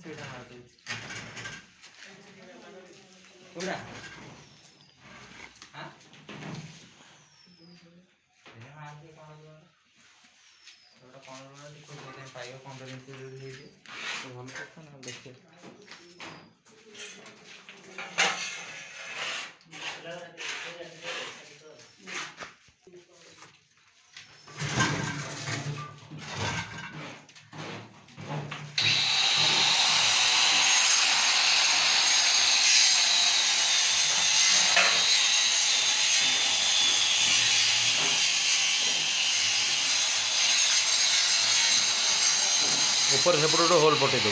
ସେଇଟା ମାରିଦେଉଛି କୋଉଟା ହାଁ ସେଇଟା ମାରିଦିଏ କ'ଣ ସେଟା କ'ଣ ଦେଖିବ ପାଇବ 15 ମିନିଟ୍ ଯଦି ହେଇଯିବ ଭଲ କଥା ନା ଦେଖିବା ऊपर सेपटे गोटे होल पटे दो